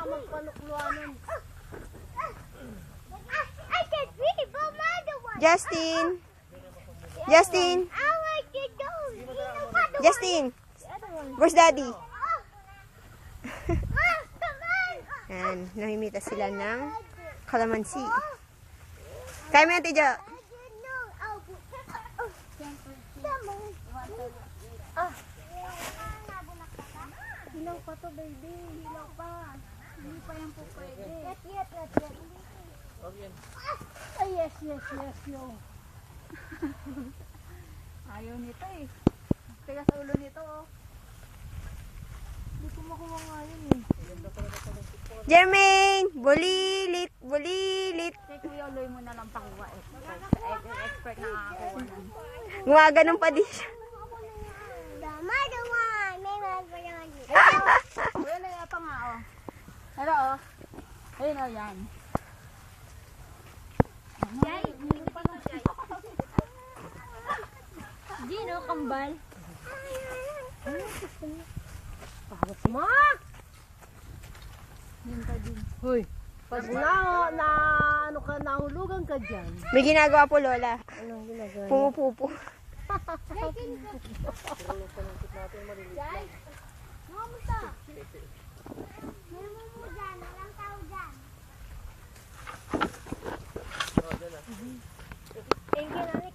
magpanukluanan. I can read from another one. Justin. Justin. I like to do. Justin. Where's daddy? Come on. Yan, namimita sila ng kalamansi. Kaya mo yan, Tijo. Hilaw pa to, baby. Hilaw pa. Hindi pa yan po pwede. Not yet. Ay, yes, yo. Ayaw nito eh. Tigas sa ulo nito, oh. Hindi ko makuha nga yun eh. Jermaine! Bulilit! Bulilit! Kay Kuya Loy mo na lang pakuha eh. Expert na kakakuha nun. Gumaganon pa din siya. The mother one. May one for the one. Kuya Loy, pa nga, oh. Pero, oh. Ayun, oh, yan. Jay, Gino, kambal. Pagod mo. Yun ka din. Hoy, pag ano ka, nahulugan ka dyan. May ginagawa po, Lola. Anong ginagawa? Pumupupo. Jay, kamusta?